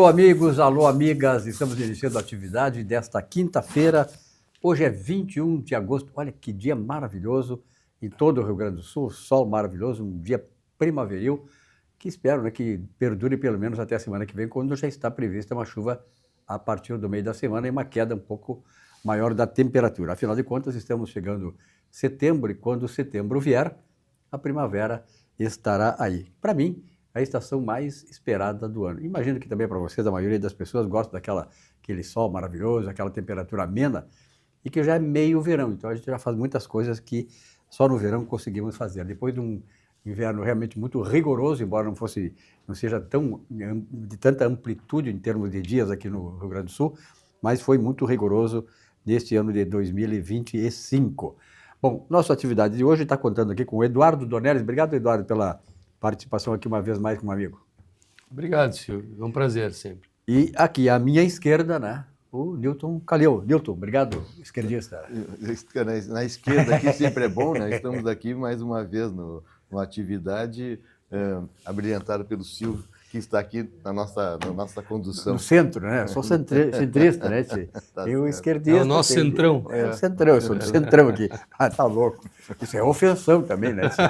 Alô, amigos, alô, amigas. Estamos iniciando a atividade desta quinta-feira. Hoje é 21 de agosto. Olha que dia maravilhoso em todo o Rio Grande do Sul. Sol maravilhoso, um dia primaveril que espero que perdure pelo menos até a semana que vem, quando já está prevista uma chuva a partir do meio da semana e uma queda um pouco maior da temperatura. Afinal de contas, estamos chegando setembro e quando setembro vier, a primavera estará aí. Para mim, a estação mais esperada do ano. Imagino que também para vocês, a maioria das pessoas gosta daquele sol maravilhoso, aquela temperatura amena, e que já é meio verão. Então a gente já faz muitas coisas que só no verão conseguimos fazer. Depois de um inverno realmente muito rigoroso, embora não seja de tanta amplitude em termos de dias aqui no Rio Grande do Sul, mas foi muito rigoroso neste ano de 2025. Bom, nossa atividade de hoje está contando aqui com o Eduardo Donelles. Obrigado, Eduardo, pela participação aqui uma vez mais com um amigo. Obrigado, Silvio. É um prazer sempre. E aqui à minha esquerda, né, o Newton Calil. Newton, obrigado, esquerdista. Na esquerda aqui sempre é bom, né? Estamos aqui mais uma vez numa atividade abrilhantada pelo Silvio, que está aqui na nossa condução. No centro, né? Eu sou centrista, né, Tchê? Eu esquerdista. É o nosso centrão. É o centrão, eu sou do centrão aqui. Ah, tá louco. Isso é ofensão também, né, Tchê?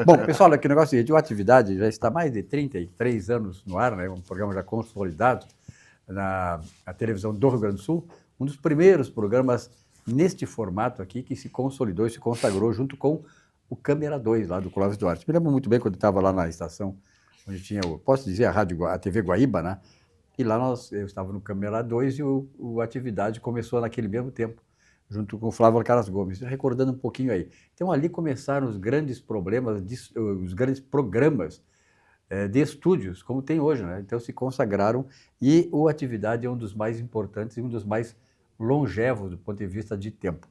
Bom, pessoal, aqui o negócio é o seguinte, a atividade já está há mais de 33 anos no ar, né? Um programa já consolidado na televisão do Rio Grande do Sul, um dos primeiros programas neste formato aqui que se consolidou e se consagrou junto com o Câmera 2, lá do Clóvis Duarte. Me lembro muito bem quando eu estava lá na estação, onde tinha, posso dizer, a TV Guaíba, né? E lá eu estava no Câmera 2 e a atividade começou naquele mesmo tempo, junto com o Flávio Alcaraz Gomes, recordando um pouquinho aí. Então ali começaram os grandes problemas, os grandes programas de estúdios, como tem hoje, né? Então se consagraram e a atividade é um dos mais importantes e um dos mais longevos do ponto de vista de tempo.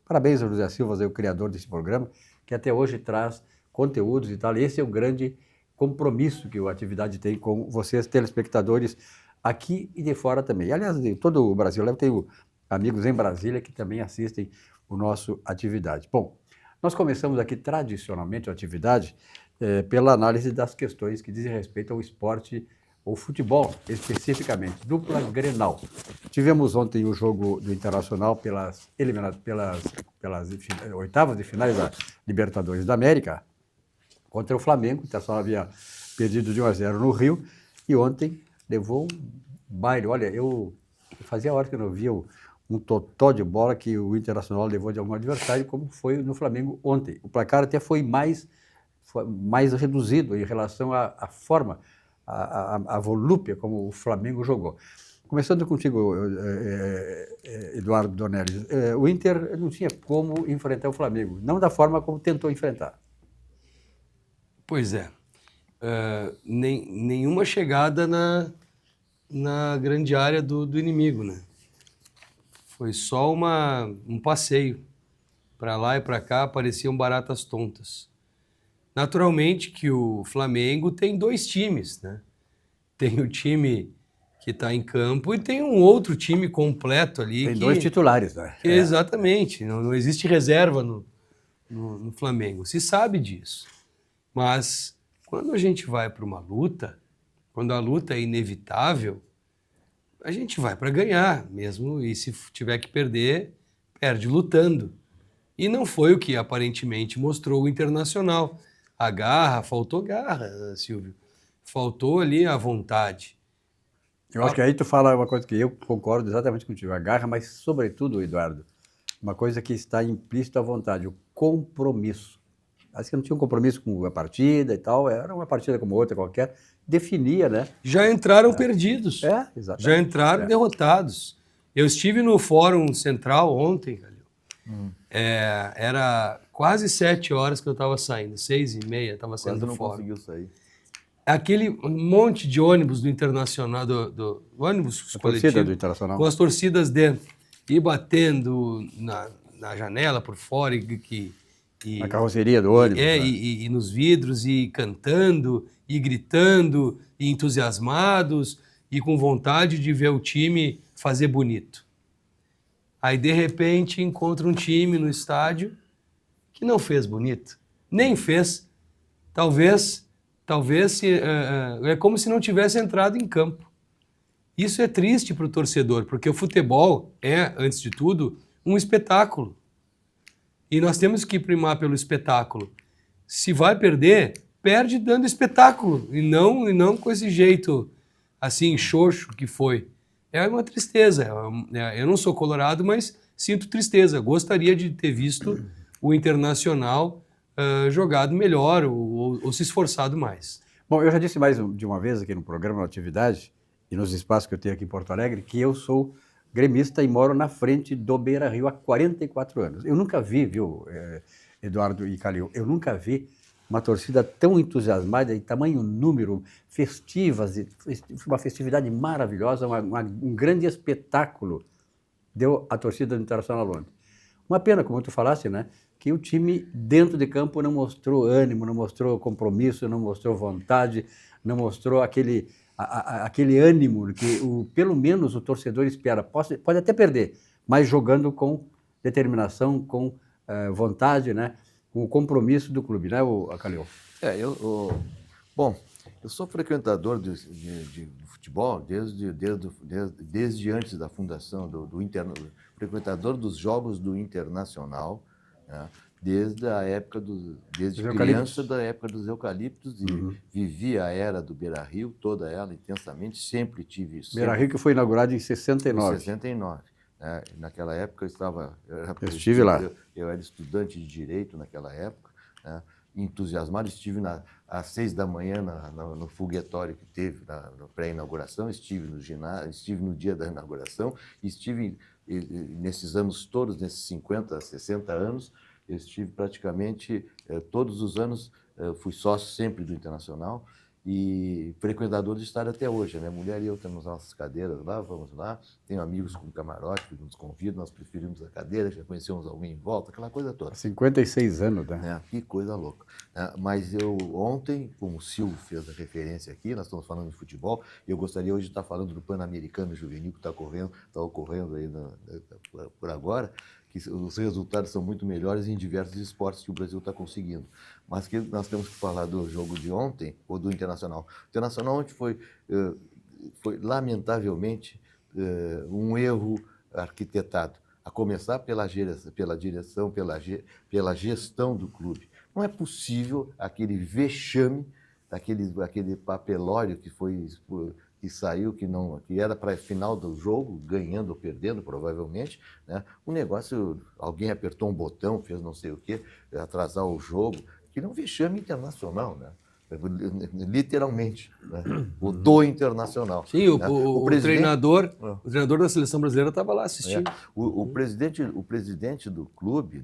Parabéns ao José Silva, o criador desse programa, que até hoje traz conteúdos e tal. Esse é o grande compromisso que a atividade tem com vocês, telespectadores, aqui e de fora também. Aliás, de todo o Brasil, eu tenho amigos em Brasília que também assistem o nosso atividade. Bom, nós começamos aqui tradicionalmente a atividade pela análise das questões que dizem respeito ao esporte, ou futebol especificamente, dupla Grenal. Tivemos ontem o jogo do Internacional pelas oitavas de finais da Libertadores da América, contra o Flamengo. O Internacional havia perdido de 1-0 no Rio e ontem levou um baile. Olha, eu fazia hora que eu não via um totó de bola que o Internacional levou de algum adversário, como foi no Flamengo ontem. O placar até foi mais reduzido em relação à forma, à volúpia como o Flamengo jogou. Começando contigo, Eduardo Donelles, o Inter não tinha como enfrentar o Flamengo, não da forma como tentou enfrentar. Pois é. Nenhuma chegada na grande área do inimigo, né? Foi só um passeio. Para lá e para cá pareciam baratas tontas. Naturalmente que o Flamengo tem dois times, né? Tem o time que está em campo e tem um outro time completo ali. Tem dois titulares, né? Exatamente. Não existe reserva no Flamengo. Se sabe disso. Mas quando a gente vai para uma luta, quando a luta é inevitável, a gente vai para ganhar mesmo. E se tiver que perder, perde lutando. E não foi o que aparentemente mostrou o Internacional. Faltou garra, Silvio. Faltou ali a vontade. Eu acho que aí tu fala uma coisa que eu concordo exatamente contigo, a garra, mas sobretudo, Eduardo, uma coisa que está implícita à vontade, o compromisso. Acho que não tinha um compromisso com a partida e tal, era uma partida como outra qualquer, definia, né? Já entraram perdidos. Exatamente. Já entraram derrotados. Eu estive no Fórum Central ontem, Calil. Era quase 7 horas que eu estava saindo, 6h30 estava saindo do fórum. Conseguiu sair. Aquele monte de ônibus do Internacional, do ônibus coletivo, do Internacional, com as torcidas dentro, e batendo na janela por fora, na carroceria do ônibus. E nos vidros, e cantando, e gritando, e entusiasmados, e com vontade de ver o time fazer bonito. Aí, de repente, encontra um time no estádio que não fez bonito. Nem fez. Talvez é como se não tivesse entrado em campo. Isso é triste para o torcedor, porque o futebol é, antes de tudo, um espetáculo. E nós temos que primar pelo espetáculo. Se vai perder, perde dando espetáculo, e não com esse jeito assim, xoxo que foi. É uma tristeza. Eu não sou colorado, mas sinto tristeza. Gostaria de ter visto o Internacional jogado melhor ou se esforçado mais. Bom, eu já disse mais de uma vez aqui no programa, na atividade, e nos espaços que eu tenho aqui em Porto Alegre, que eu sou gremista e moro na frente do Beira-Rio há 44 anos. Eu nunca vi, viu, Eduardo e Calil, eu nunca vi uma torcida tão entusiasmada, em tamanho número, festivas, uma festividade maravilhosa, um grande espetáculo deu a torcida do Internacional ontem. Uma pena, como tu falaste, né, que o time dentro de campo não mostrou ânimo, não mostrou compromisso, não mostrou vontade, não mostrou aquele ânimo que pelo menos o torcedor espera. Pode até perder, mas jogando com determinação, com vontade, né, com o compromisso do clube, né, Calil? Bom, eu sou frequentador do futebol desde antes da fundação frequentador dos jogos do Internacional, né? Desde criança, da época dos eucaliptos, e vivi a era do Beira-Rio, toda ela intensamente, sempre tive isso. Beira-Rio que foi inaugurado em 69. Em 69. Né? Naquela época eu estive lá. Eu era estudante de Direito naquela época, né? Entusiasmado, estive às 6 da manhã no foguetório que teve na pré-inauguração, estive no ginásio, estive no dia da inauguração, estive nesses anos todos, nesses 50, 60 anos, eu estive praticamente todos os anos, fui sócio sempre do Internacional e frequentador de estádio até hoje. Minha mulher e eu temos nossas cadeiras lá, vamos lá, tenho amigos com camarote que nos convidam, nós preferimos a cadeira, já conhecemos alguém em volta, aquela coisa toda. 56 anos, né? Que coisa louca. Mas eu ontem, como o Silvio fez a referência aqui, nós estamos falando de futebol, e eu gostaria hoje de estar falando do Pan-Americano Juvenil que está ocorrendo aí por agora, que os resultados são muito melhores em diversos esportes que o Brasil está conseguindo. Mas que nós temos que falar do jogo de ontem, ou do Internacional. O Internacional ontem foi lamentavelmente, um erro arquitetado, a começar pela direção, pela gestão do clube. Não é possível aquele vexame, aquele papelório que saiu, que era para final do jogo, ganhando ou perdendo, provavelmente, né? O negócio, alguém apertou um botão, fez não sei o quê, atrasar o jogo, que não vexame internacional, né? Literalmente, né? O do Internacional. Sim, né? o treinador da seleção brasileira estava lá assistindo. O presidente do clube,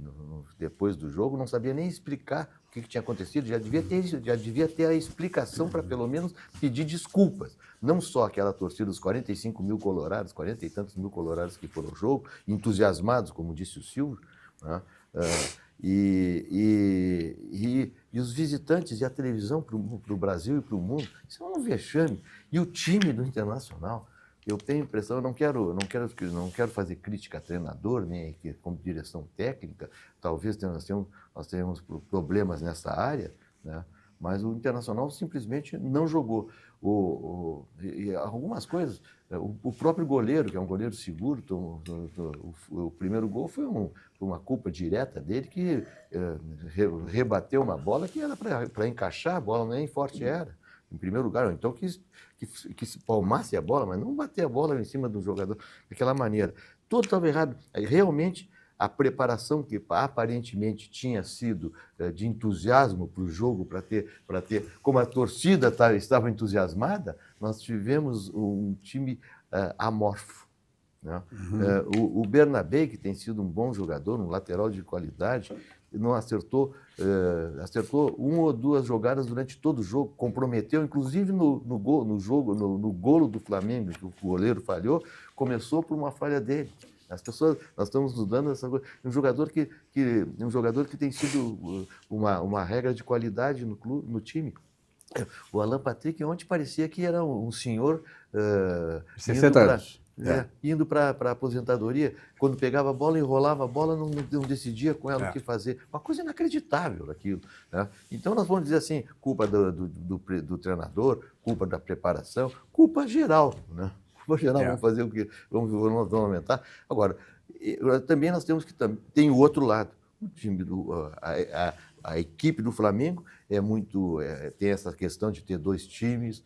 depois do jogo, não sabia nem explicar o que tinha acontecido, já devia ter a explicação para pelo menos pedir desculpas. Não só aquela torcida dos 45 mil colorados, 40 e tantos mil colorados que foram ao jogo, entusiasmados, como disse o Silvio, né? E os visitantes e a televisão para o Brasil e para o mundo, isso é um vexame. E o time do Internacional, eu tenho a impressão, eu não quero fazer crítica a treinador, nem como direção técnica, talvez nós tenhamos problemas nessa área, né? Mas o Internacional simplesmente não jogou. E algumas coisas, o próprio goleiro, que é um goleiro seguro, o primeiro gol foi uma culpa direta dele, que rebateu uma bola que era para encaixar a bola, nem forte era, em primeiro lugar. Ou então que se palmasse a bola, mas não bater a bola em cima do jogador daquela maneira. Tudo estava errado. Realmente, a preparação que aparentemente tinha sido de entusiasmo para o jogo, para ter, como a torcida estava entusiasmada, nós tivemos um time amorfo. Né? O Bernabé, que tem sido um bom jogador, um lateral de qualidade, não acertou uma ou duas jogadas durante todo o jogo, comprometeu, inclusive no golo do Flamengo, que o goleiro falhou, começou por uma falha dele. Nós estamos nos dando essa coisa. Um jogador que tem sido uma regra de qualidade no time. O Alan Patrick ontem parecia que era um senhor 60 anos. Indo para a aposentadoria. Quando pegava a bola, enrolava a bola, não decidia com ela o que fazer. Uma coisa inacreditável aquilo. Né? Então nós vamos dizer assim, culpa do treinador, culpa da preparação, culpa geral, né? geral, vamos fazer o quê? Vamos aumentar. Agora, também nós temos que tem o outro lado. O time a equipe do Flamengo tem essa questão de ter 2 times,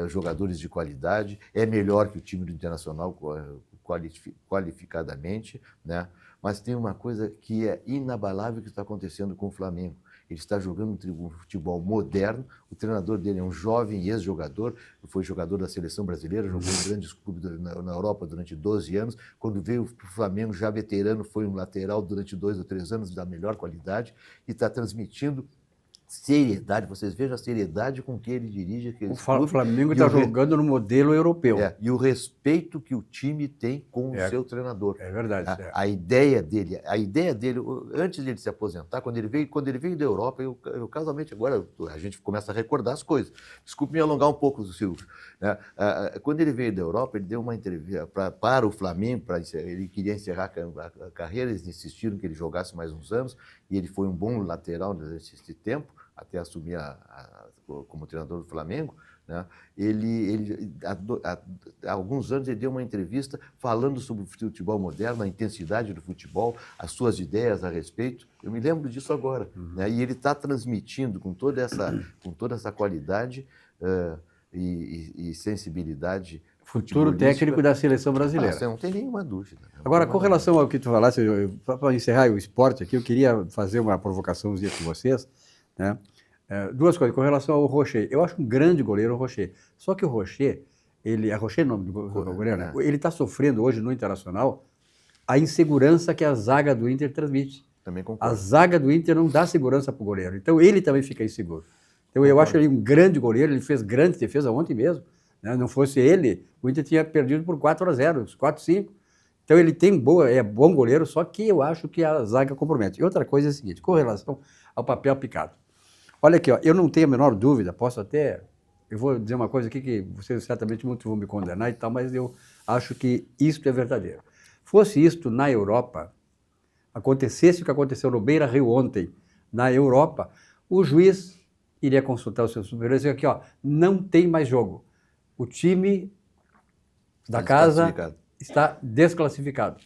jogadores de qualidade, é melhor que o time do Internacional qualificadamente, né? Mas tem uma coisa que é inabalável que está acontecendo com o Flamengo. Ele está jogando um futebol moderno, o treinador dele é um jovem ex-jogador, foi jogador da seleção brasileira, jogou em grandes clubes na Europa durante 12 anos. Quando veio para o Flamengo, já veterano, foi um lateral durante 2 ou 3 anos da melhor qualidade e está transmitindo seriedade. Vocês vejam a seriedade com que ele dirige aquele clube. O Flamengo está jogando no modelo europeu. E o respeito que o time tem com o seu treinador. É verdade. A ideia dele, antes de ele se aposentar, quando ele veio da Europa, eu casualmente agora a gente começa a recordar as coisas. Desculpe me alongar um pouco, Silvio. Quando ele veio da Europa, ele deu uma entrevista para o Flamengo, ele queria encerrar a carreira, eles insistiram que ele jogasse mais uns anos, e ele foi um bom lateral nesse tempo, até assumir como treinador do Flamengo, né? Há alguns anos ele deu uma entrevista falando sobre o futebol moderno, a intensidade do futebol, as suas ideias a respeito. Eu me lembro disso agora. Né? E ele está transmitindo com toda essa qualidade e sensibilidade. Futuro técnico da seleção brasileira. Você não tem nenhuma dúvida. Agora, com relação ao que tu falaste, para encerrar o esporte aqui, eu queria fazer uma provocaçãozinha com vocês, né? 2 coisas. Com relação ao Rocher, eu acho um grande goleiro o Rocher. Só que o Rocher, Rocher é o nome do goleiro, né? Ele está sofrendo hoje no Internacional a insegurança que a zaga do Inter transmite. Também concordo. A zaga do Inter não dá segurança para o goleiro. Então, ele também fica inseguro. Então, eu acho ele um grande goleiro, ele fez grande defesa ontem mesmo. Né? Não fosse ele, o Inter tinha perdido por 4-0, 4-5. Então, ele é bom goleiro, só que eu acho que a zaga compromete. E outra coisa é a seguinte, com relação ao papel picado. Olha aqui, eu não tenho a menor dúvida, eu vou dizer uma coisa aqui que vocês certamente muitos vão me condenar e tal, mas eu acho que isto é verdadeiro. Fosse isto na Europa, acontecesse o que aconteceu no Beira-Rio ontem, na Europa, o juiz iria consultar os seus superiores e dizer aqui, não tem mais jogo. O time da casa está desclassificado.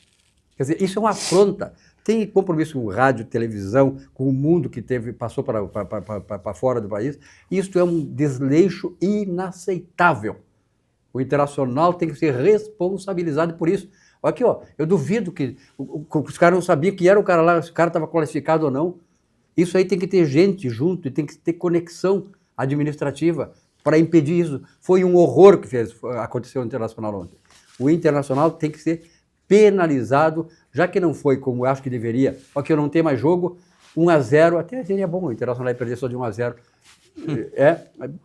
Quer dizer, isso é uma afronta. Tem compromisso com rádio, televisão, com o mundo que passou para fora do país. Isso é um desleixo inaceitável. O Internacional tem que ser responsabilizado por isso. Aqui, eu duvido que os caras não sabiam que era o cara lá, se o cara estava qualificado ou não. Isso aí tem que ter gente junto, e tem que ter conexão administrativa para impedir isso. Foi um horror que aconteceu no Internacional ontem. O Internacional tem que ser penalizado, já que não foi como eu acho que deveria, eu não tenho mais jogo, 1-0, até seria bom o Internacional perder só de 1-0.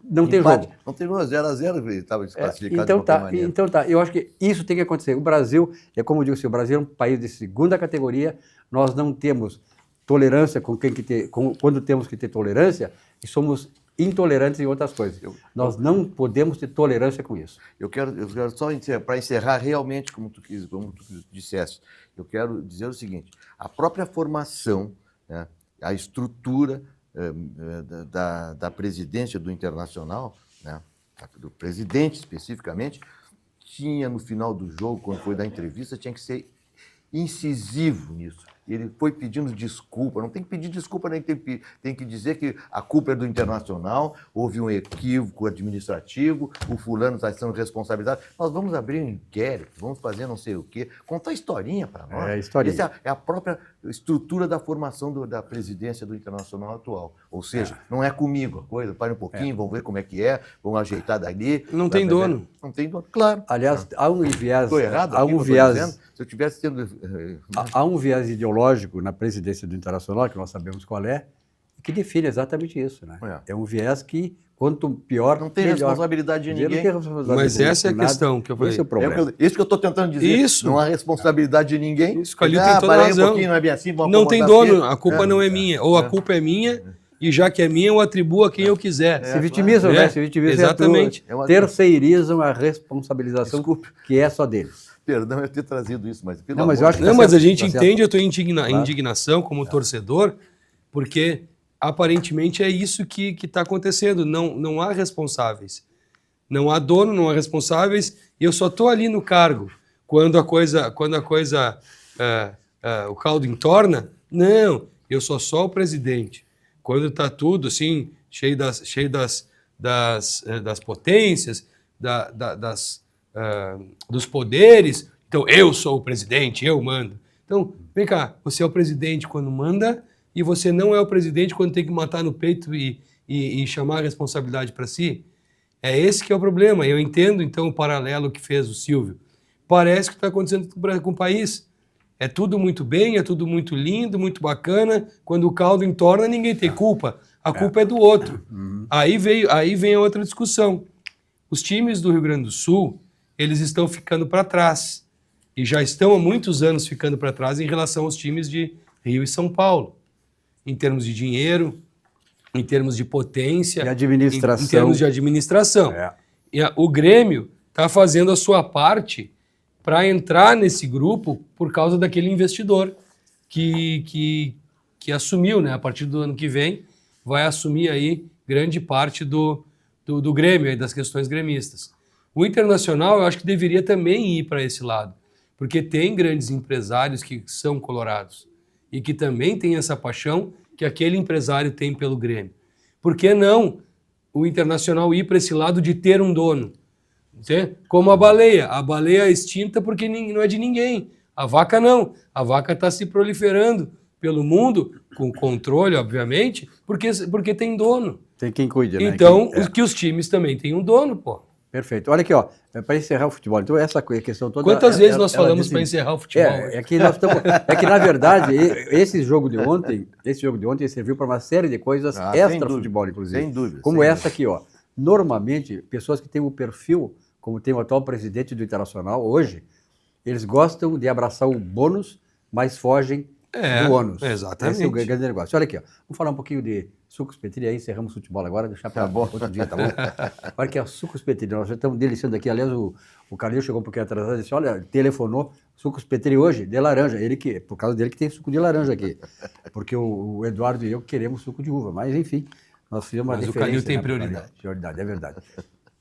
Não tem jogo. Não tem 0-0, ele estava desclassificado de qualquer maneira. Então tá, eu acho que isso tem que acontecer. O Brasil, como eu digo, o Brasil é um país de segunda categoria, nós não temos tolerância quando temos que ter tolerância, e somos intolerantes em outras coisas. Nós não podemos ter tolerância com isso. Eu quero só, para encerrar realmente, como tu disseste, eu quero dizer o seguinte, a própria formação, né, a estrutura da presidência do Internacional, né, do presidente especificamente, tinha no final do jogo, quando foi dar entrevista, tinha que ser incisivo nisso. Ele foi pedindo desculpa, não tem que pedir desculpa, nem tem que dizer que a culpa é do Internacional, houve um equívoco administrativo, o fulano está sendo responsabilizado. Nós vamos abrir um inquérito, vamos fazer não sei o quê, contar historinha para nós. Historinha. Essa é a própria estrutura da formação da presidência do Internacional atual. Ou seja, não é comigo a coisa, para um pouquinho, vamos ver como é que é, vamos ajeitar dali. Não tem dono. Não tem dono, claro. Aliás, há um viés... Estou errado? Se eu tivesse tendo... Há um viés ideológico na presidência do Internacional, que nós sabemos qual é, que define exatamente isso. Né? É um viés que, quanto pior, não tem melhor. Responsabilidade de ninguém. Mas essa é a questão que eu falei. Esse é o problema. Isso que eu estou tentando dizer. Isso. Não há responsabilidade de ninguém. Isso, Calil tem toda a razão. Não é bem assim, não tem dono, a culpa não é minha. Ou a culpa é minha, e já que é minha, eu atribuo a quem eu quiser. Se vitimizam, né? Se vitimizam. Exatamente. Terceirizam a responsabilização, que é só deles. Perdão eu ter trazido isso, mas... eu acho que mas a gente entende a tua indignação como torcedor, porque aparentemente é isso que está acontecendo. Não há responsáveis. Não há dono, não há responsáveis, E eu só estou ali no cargo quando a coisa o caldo entorna. Não, eu sou só o presidente. Quando está tudo assim, cheio das potências, dos poderes, então eu sou o presidente, eu mando. Então, vem cá, você é o presidente quando manda e você não é o presidente quando tem que matar no peito e chamar a responsabilidade para si. É esse que é o problema. Eu entendo, então, o paralelo que fez o Silvio. Parece que está acontecendo com o país. É tudo muito bem, é tudo muito lindo, muito bacana. Quando o caldo entorna, ninguém tem culpa. A culpa é do outro. Aí vem a outra discussão. Os times do Rio Grande do Sul, eles estão ficando para trás. E já estão há muitos anos ficando para trás em relação aos times de Rio e São Paulo. Em termos de dinheiro, em termos de potência, E administração. em termos de administração. É. E o Grêmio está fazendo a sua parte para entrar nesse grupo por causa daquele investidor que assumiu, né? A partir do ano que vem, vai assumir aí grande parte do Grêmio, aí, das questões gremistas. O Internacional, eu acho que deveria também ir para esse lado, porque tem grandes empresários que são colorados e que também têm essa paixão que aquele empresário tem pelo Grêmio. Por que não o Internacional ir para esse lado de ter um dono? Como a baleia. A baleia é extinta porque não é de ninguém. A vaca não. A vaca está se proliferando pelo mundo, com controle, obviamente, porque tem dono. Tem quem cuide, né? Então, que os times também têm um dono, pô. Perfeito. Olha aqui, ó, para encerrar o futebol. Então, essa questão toda... Quantas vezes nós ela falamos disse- para encerrar o futebol? É que na verdade, esse jogo de ontem serviu para uma série de coisas Ah, sem extra-futebol, dúvida, inclusive. sem dúvida, Como sem essa aqui, ó. Normalmente, pessoas que têm o perfil, como tem o atual presidente do Internacional hoje, eles gostam de abraçar o bônus, mas fogem do ônus. Exatamente. Esse é o grande negócio. Olha aqui, ó. Vamos falar um pouquinho de Sucos Petri, aí encerramos o futebol agora, deixar para outro dia, tá bom? Olha aqui, ó, Sucos Petri, nós já estamos deliciando aqui. Aliás, o Carlinhos chegou um pouquinho atrasado e disse, olha, telefonou, Sucos Petri hoje, de laranja. Por causa dele que tem suco de laranja aqui. Porque o Eduardo e eu queremos suco de uva, mas enfim, nós fizemos uma Mas o diferença. Calil tem né, prioridade. Prioridade, é verdade.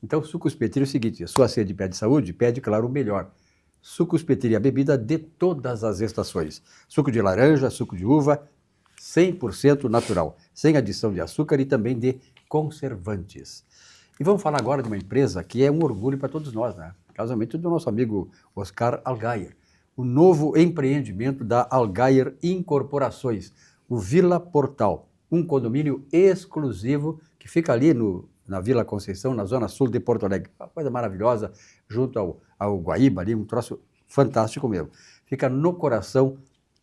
Então, Sucos Petri é o seguinte, a sua sede pede saúde, pede, claro, o melhor. Sucos Petri, a bebida de todas as estações. Suco de laranja, suco de uva, 100% natural, sem adição de açúcar e também de conservantes. E vamos falar agora de uma empresa que é um orgulho para todos nós, né? Casamento do nosso amigo Oscar Algair. O novo empreendimento da Algair Incorporações, o Vila Portal, um condomínio exclusivo que fica ali na Vila Conceição, na zona sul de Porto Alegre. Uma coisa maravilhosa, junto ao Guaíba ali, um troço fantástico mesmo. Fica no coração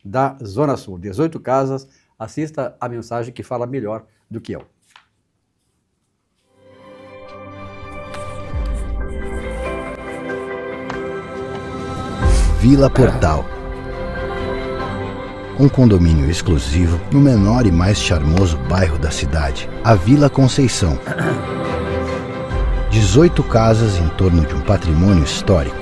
da zona sul, 18 casas. Assista a mensagem que fala melhor do que eu. Vila Portal. Um condomínio exclusivo no menor e mais charmoso bairro da cidade, a Vila Conceição. 18 casas em torno de um patrimônio histórico.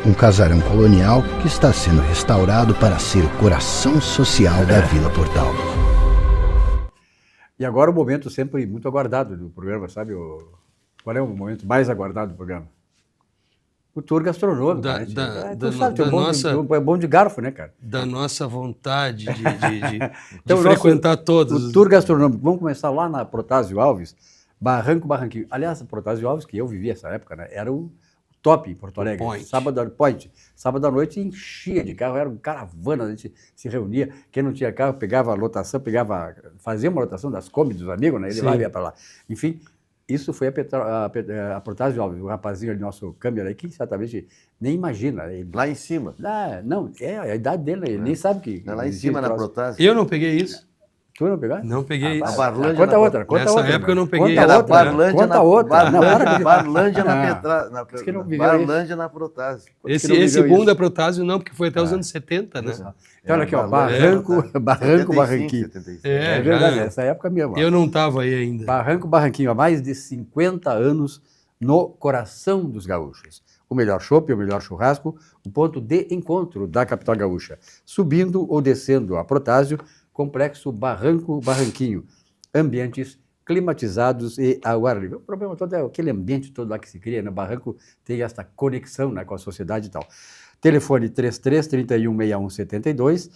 Um casarão colonial que está sendo restaurado para ser o coração social da Vila Portal. E agora o momento sempre muito aguardado do programa, sabe? Qual é o momento mais aguardado do programa? O tour gastronômico. Da- né? da- Tu da- sabe, tu é da bom nossa- é bom de garfo, né, cara? Da nossa vontade de Então, o frequentar todos. O tour gastronômico. Vamos começar lá na Protásio Alves, Barranquinho. Aliás, a Protásio Alves, que eu vivi essa época, né, era o top em Porto Alegre. Point. Sábado à noite enchia de carro, era uma caravana, a gente se reunia. Quem não tinha carro pegava a lotação, fazia uma lotação das Kombi dos amigos, né? Ele Sim. lá ia para lá. Enfim, isso foi a Protásio Alves, o rapazinho ali, nosso câmera aí, que certamente nem imagina. Ele, Lá em cima. não, é a idade dele, ele nem sabe que. Lá em existe cima, na troço. Protásio. Eu não peguei isso. Tu não pegaste? Não peguei A isso. Barlândia Conta na- outra, conta Nessa outra. época eu não peguei. Conta Era outra, Barlândia conta na, outra. Não, para de- Barlândia na Ah, Petra, Diz que não viveu Barlândia na Protásio. Esse não viveu boom isso. da Protásio não, porque foi até os anos 70, né? Então, olha aqui, ó, Barlândia, Barranco, Barranquinho. 75. É É, verdade, já. essa época mesmo. ó. Eu não estava aí ainda. Barranquinho, há mais de 50 anos no coração dos gaúchos. O melhor chopp, o melhor churrasco, o ponto de encontro da capital gaúcha. Subindo ou descendo a Protásio, complexo Barranquinho. Ambientes climatizados e ao ar livre. O problema todo é aquele ambiente todo lá que se cria, né? O barranco tem essa conexão, né, com a sociedade e tal. Telefone 33-3161-72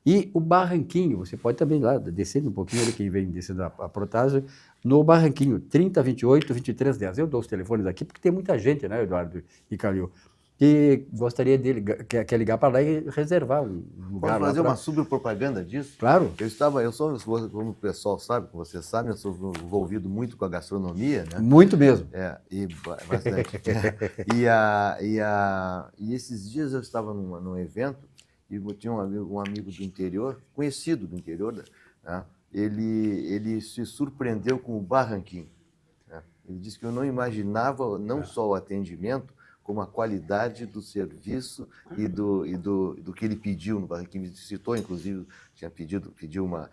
e o Barranquinho, você pode também lá, descendo um pouquinho, ali quem vem descendo a Protásio, no Barranquinho, 3028-2310. Eu dou os telefones aqui porque tem muita gente, né, Eduardo e Calil, que gostaria dele, quer ligar para lá e reservar um lugar. Pode fazer lá uma subpropaganda disso? Claro. Eu sou, como o pessoal sabe, como você sabe, eu sou envolvido muito com a gastronomia, né? Muito mesmo. E bastante. E esses dias eu estava num evento e eu tinha um amigo do interior, conhecido do interior, né? Ele se surpreendeu com o Barranquinho, né? Ele disse que eu não imaginava não só o atendimento, como a qualidade do serviço e do que ele pediu no Barranquinho. Me citou, inclusive, pediu uma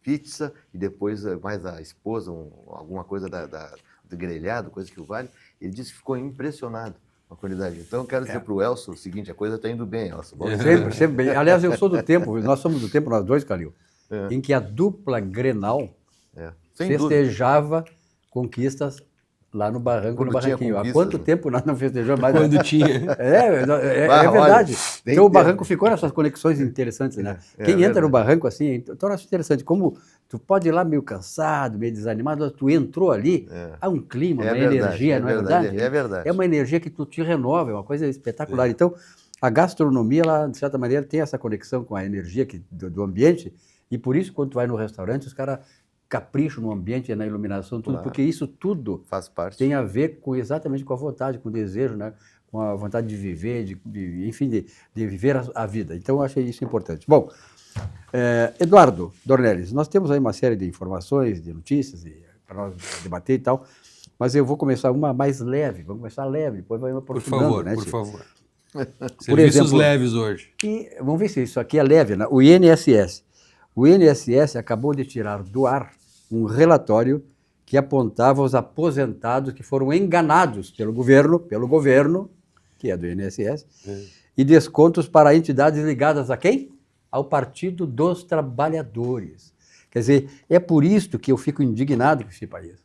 pizza e depois mais a esposa, alguma coisa do grelhado, coisa que o vale. Ele disse que ficou impressionado com a qualidade. Então, eu quero dizer para o Elcio o seguinte, a coisa está indo bem, Elcio. Sempre bem. Aliás, eu sou do tempo, nós somos do tempo, nós dois, Calil, em que a dupla Grenal festejava conquistas lá no barranco, no Barranquinho. Há quanto tempo nós não festejamos mais? Quando tinha. É verdade. Então o barranco ficou nessas conexões interessantes, né? Quem entra no barranco assim, torna-se interessante. Como tu pode ir lá meio cansado, meio desanimado, tu entrou ali, há um clima, uma energia, não é verdade? É verdade. É uma energia que tu te renova, é uma coisa espetacular. Então, a gastronomia, ela, de certa maneira, tem essa conexão com a energia do ambiente, e por isso, quando tu vai no restaurante, os caras capricham no ambiente, na iluminação, tudo, porque isso tudo faz parte. Tem a ver exatamente com a vontade, com o desejo, né? Com a vontade de viver, enfim, de viver a vida. Então, eu achei isso importante. Bom, Eduardo Dornelles, nós temos aí uma série de informações, de notícias, para nós debater e tal, mas eu vou começar uma mais leve, vamos começar leve, depois vai aprofundando, né? Por favor. Por Serviços exemplo, leves hoje. E vamos ver se isso aqui é leve, né? O INSS. O INSS acabou de tirar do ar um relatório que apontava os aposentados que foram enganados pelo governo, que é do INSS, e descontos para entidades ligadas a quem? Ao Partido dos Trabalhadores. Quer dizer, é por isso que eu fico indignado com esse país.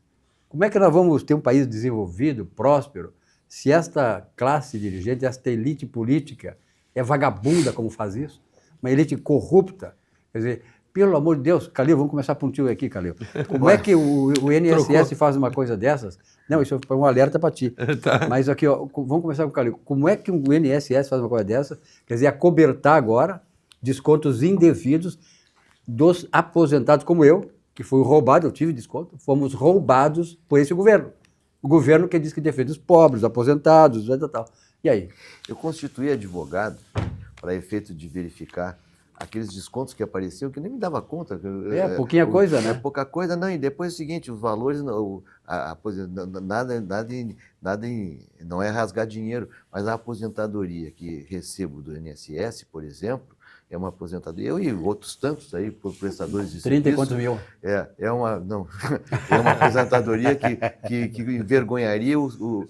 Como é que nós vamos ter um país desenvolvido, próspero, se esta classe dirigente, esta elite política é vagabunda como faz isso? Uma elite corrupta? Quer dizer, pelo amor de Deus, Calil, vamos começar por um tio aqui, Calil. Como é que o INSS faz uma coisa dessas? Não, isso foi um alerta para ti. Tá. Mas aqui, ó, vamos começar com o Calil. Como é que o INSS faz uma coisa dessa? Quer dizer, acobertar agora descontos indevidos dos aposentados como eu, que fui roubado, eu tive desconto, fomos roubados por esse governo. O governo que diz que defende os pobres, os aposentados, tal. E aí? Eu constituí advogado para efeito de verificar aqueles descontos que apareciam, que nem me dava conta. Pouquinha coisa, né? Pouca coisa, não. E depois é o seguinte, os valores, não é rasgar dinheiro, mas a aposentadoria que recebo do INSS, por exemplo, é uma aposentadoria, eu e outros tantos aí, por prestadores de 30 serviço. E quantos mil? É uma aposentadoria que envergonharia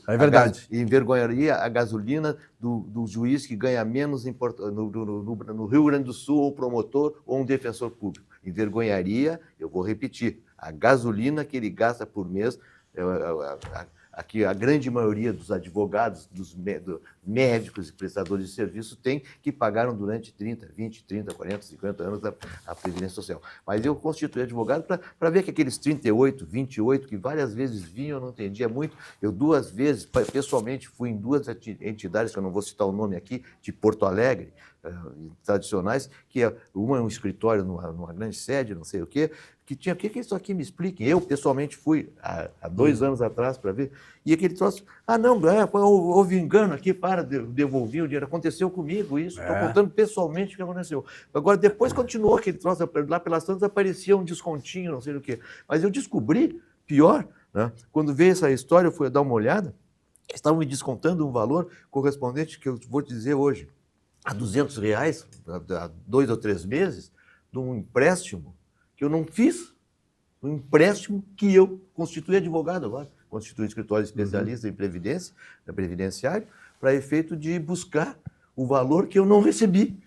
É verdade. envergonharia a gasolina do juiz que ganha menos no Rio Grande do Sul, ou promotor, ou um defensor público. Envergonharia, eu vou repetir, a gasolina que ele gasta por mês, aqui a grande maioria dos advogados, dos médicos e prestadores de serviço tem, que pagaram durante 30, 20, 30, 40, 50 anos a Previdência Social. Mas eu constituí advogado para ver que aqueles 38, 28, que várias vezes vinham, eu não entendia muito. Eu 2 vezes, pessoalmente, fui em 2 entidades, que eu não vou citar o nome aqui, de Porto Alegre, tradicionais, que uma é um escritório numa grande sede, não sei o quê, que tinha, o que isso aqui me explique? Eu, pessoalmente, fui há 2 anos atrás para ver, e aquele troço, houve engano aqui, devolvi o dinheiro, aconteceu comigo isso, estou contando pessoalmente o que aconteceu. Agora, depois continuou aquele troço, lá pelas tantas aparecia um descontinho, não sei o quê, mas eu descobri, pior, né? Quando veio essa história, eu fui dar uma olhada, estavam me descontando um valor correspondente, que eu vou te dizer hoje, a R$200, há 2 ou 3 meses, de um empréstimo que eu não fiz, um empréstimo que eu constituí advogado agora, constituí escritório especialista em previdência, previdenciário, para efeito de buscar o valor que eu não recebi.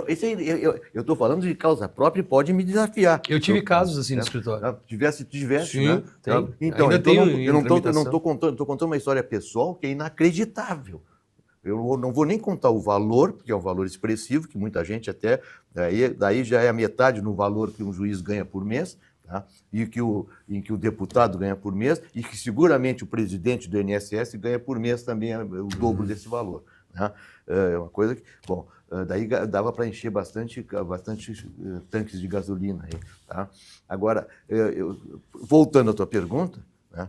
Esse aí, eu estou falando de causa própria e pode me desafiar. Eu tive casos assim no escritório. Tivesse, Sim, né? tem. Então, Ainda tem eu não tramitação. estou contando uma história pessoal que é inacreditável. Eu não vou nem contar o valor, porque é um valor expressivo, que muita gente até... Daí já é a metade no valor que um juiz ganha por mês, tá? Em que o deputado ganha por mês, e que seguramente o presidente do INSS ganha por mês também o dobro desse valor. Né? É uma coisa que... Bom, daí dava para encher bastante tanques de gasolina. Aí, tá? Agora, voltando à tua pergunta, né?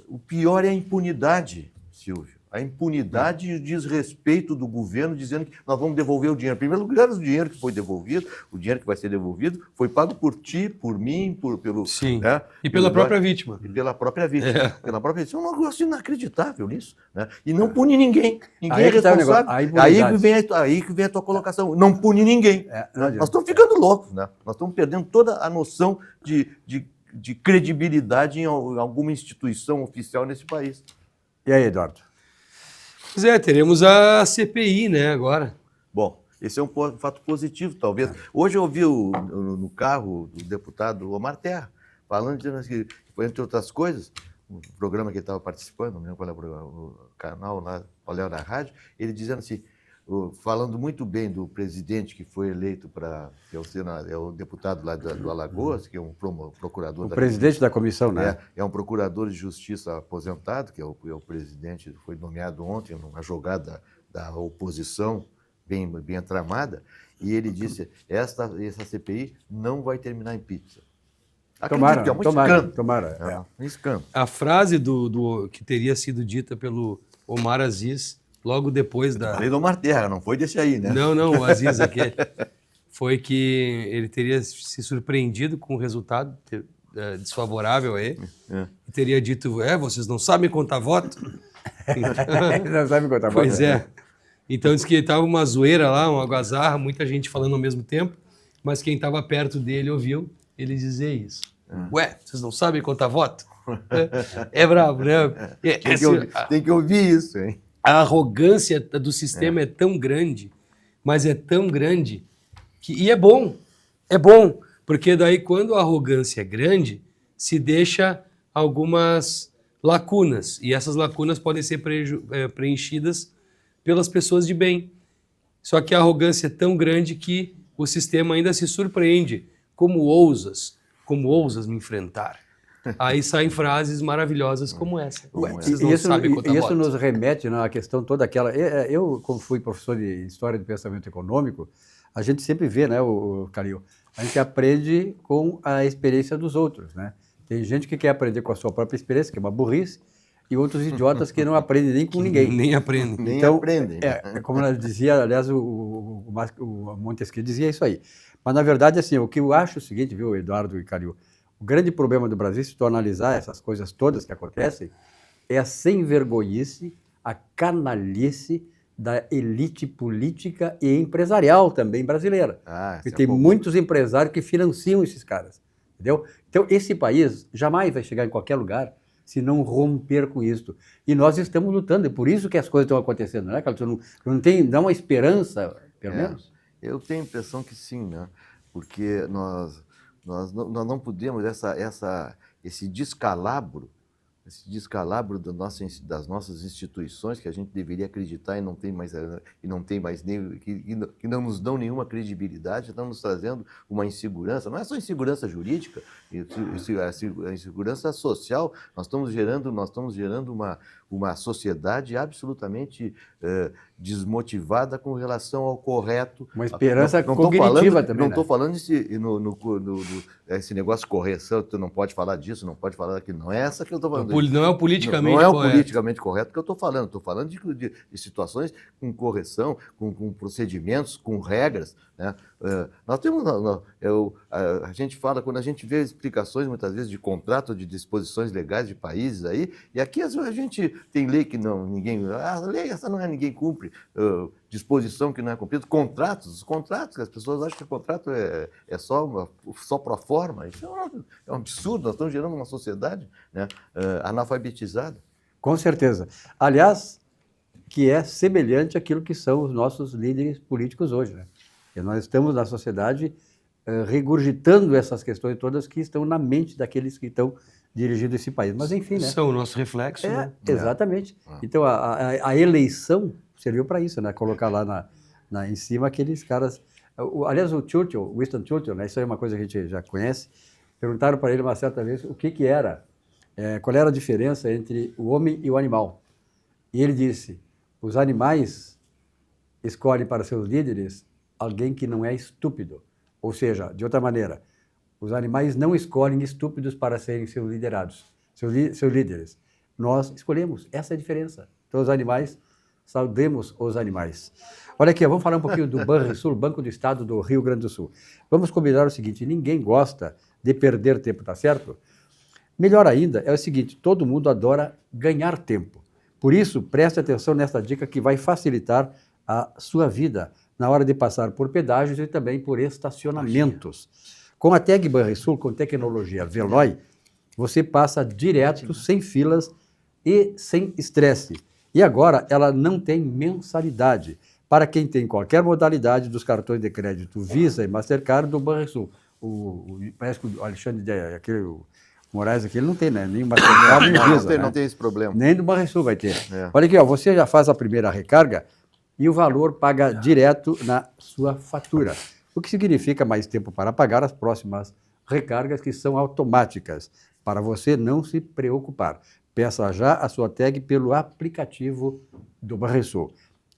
O pior é a impunidade, Silvio. A impunidade e o desrespeito do governo dizendo que nós vamos devolver o dinheiro. Em primeiro lugar, o dinheiro que foi devolvido, o dinheiro que vai ser devolvido, foi pago por ti, por mim, pelo... Sim, né? e pela própria vítima. E pela própria vítima. Pela própria vítima. É um negócio inacreditável nisso. Né? E não pune ninguém. Ninguém é responsável. Aí que vem a tua colocação. Não pune ninguém. Nós estamos ficando loucos. Né? Nós estamos perdendo toda a noção de credibilidade em alguma instituição oficial nesse país. E aí, Eduardo? Pois é, teremos a CPI, né, agora. Bom, esse é um fato positivo, talvez. Hoje eu ouvi no carro do deputado Omar Terra, falando, dizendo que, entre outras coisas, o programa que ele estava participando, não lembro qual é o canal lá, qual é a rádio, ele dizendo assim, falando muito bem do presidente que foi eleito para é o deputado lá do Alagoas, que é um procurador... O presidente da comissão, né? É um procurador de justiça aposentado, que é o presidente, foi nomeado ontem numa jogada da oposição bem tramada, e ele disse, essa CPI não vai terminar em pizza. Tomara, é um escândalo. tomara. É um escândalo. A frase que teria sido dita pelo Omar Aziz, logo depois da... Falei do Omar Terra, não foi desse aí, né? Não, o Aziz aqui. Foi que ele teria se surpreendido com o resultado desfavorável a ele. E teria dito, vocês não sabem contar voto? Não sabe contar voto. Pois é. Então disse que estava uma zoeira lá, uma algazarra, muita gente falando ao mesmo tempo, mas quem estava perto dele ouviu ele dizer isso. Ué, vocês não sabem contar voto? É bravo, né? Tem que ouvir isso, hein? A arrogância do sistema é tão grande, mas é tão grande que... E é bom, porque daí quando a arrogância é grande, se deixa algumas lacunas, e essas lacunas podem ser preenchidas pelas pessoas de bem. Só que a arrogância é tão grande que o sistema ainda se surpreende. Como ousas me enfrentar? Aí saem frases maravilhosas como essa. Ué, vocês não sabem contar isso voto. nos remete à questão toda aquela... Eu, como fui professor de História do Pensamento Econômico, a gente sempre vê, né, Calil, a gente aprende com a experiência dos outros, né? Tem gente que quer aprender com a sua própria experiência, que é uma burrice, e outros idiotas que não aprendem nem com ninguém. Nem aprendem. Nem Então, aprendem. Como ela dizia, aliás, o Montesquieu dizia isso aí. Mas, na verdade, assim, o que eu acho é o seguinte, viu, Eduardo e Calil, o grande problema do Brasil, se tu analisar essas coisas todas que acontecem, é a sem-vergonhice, a canalice da elite política e empresarial também brasileira. E tem muitos empresários que financiam esses caras, entendeu? Então, esse país jamais vai chegar em qualquer lugar se não romper com isso. E nós estamos lutando, é por isso que as coisas estão acontecendo, não é, Carlos? Não tem, dá uma esperança, pelo menos? Eu tenho a impressão que sim, né? Porque nós não podemos, esse descalabro das nossas instituições, que a gente deveria acreditar e não tem mais nem, que não nos dão nenhuma credibilidade, estão nos trazendo uma insegurança. Não é só insegurança jurídica, a insegurança social. Nós estamos gerando uma sociedade absolutamente desmotivada com relação ao correto. Uma esperança cognitiva também. Não estou falando esse negócio de correção, tu não pode falar disso, não pode falar daquilo. Não é essa que eu estou falando. Não é o politicamente correto. Não é o politicamente correto que eu estou falando. Estou falando de situações com correção, com procedimentos, com regras, né? Nós temos... a gente fala, quando a gente vê explicações, muitas vezes, de contrato, de disposições legais de países aí, e aqui a gente tem lei que ninguém... A lei essa ninguém cumpre, disposição que não é cumprida, contratos que as pessoas acham que o contrato é só pro forma. Isso é um absurdo, nós estamos gerando uma sociedade, né, analfabetizada. Com certeza. Aliás, que é semelhante àquilo que são os nossos líderes políticos hoje, né? Porque nós estamos na sociedade regurgitando essas questões todas que estão na mente daqueles que estão dirigindo esse país. Mas enfim, né? São o nosso reflexo, né? Exatamente. Então a eleição serviu para isso, né? Colocar lá em cima aqueles caras. Aliás, o Churchill, Winston Churchill, né? Isso é uma coisa que a gente já conhece. Perguntaram para ele uma certa vez o que era, qual era a diferença entre o homem e o animal. E ele disse: os animais escolhem para seus líderes alguém que não é estúpido. Ou seja, de outra maneira, os animais não escolhem estúpidos para serem seus liderados, seus líderes. Nós escolhemos, essa é a diferença. Então, os animais, saudemos os animais. Olha aqui, vamos falar um pouquinho do Banrisul, Banco do Estado do Rio Grande do Sul. Vamos combinar o seguinte: ninguém gosta de perder tempo, tá certo? Melhor ainda é o seguinte: todo mundo adora ganhar tempo. Por isso, preste atenção nesta dica que vai facilitar a sua vida na hora de passar por pedágios e também por estacionamentos. Com a tag Banrisul, com tecnologia Veloy, você passa direto, sem filas e sem estresse. E agora ela não tem mensalidade para quem tem qualquer modalidade dos cartões de crédito Visa e Mastercard do Banrisul. Parece que o Alexandre, o Moraes aqui, ele não tem, né? Nem o Mastercard, nem o Visa. Não tem esse problema. Nem do Banrisul vai ter. Olha aqui, você já faz a primeira recarga e o valor paga direto na sua fatura, o que significa mais tempo para pagar as próximas recargas, que são automáticas, para você não se preocupar. Peça já a sua tag pelo aplicativo do Banrisul.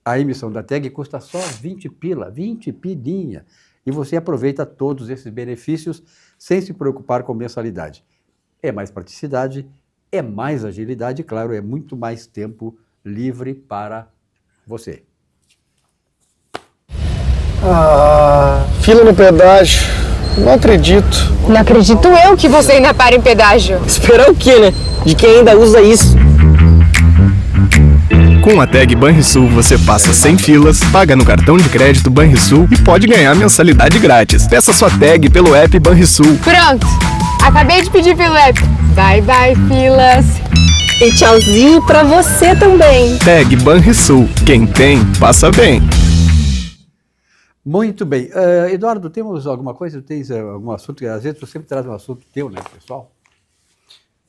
A emissão da tag custa só 20 pila, 20 pilinha, e você aproveita todos esses benefícios sem se preocupar com mensalidade. É mais praticidade, é mais agilidade e, claro, é muito mais tempo livre para você. Fila no pedágio. Não acredito. Não acredito eu que você ainda para em pedágio. Esperar o quê, né? De quem ainda usa isso. Com a tag Banrisul, você passa sem filas, paga no cartão de crédito Banrisul e pode ganhar mensalidade grátis. Peça sua tag pelo app Banrisul. Pronto, acabei de pedir pelo app. Bye, bye, filas. E tchauzinho pra você também. Tag Banrisul. Quem tem, passa bem. Muito bem. Eduardo, temos alguma coisa? Tens algum assunto? Às vezes tu sempre traz um assunto teu, né, pessoal?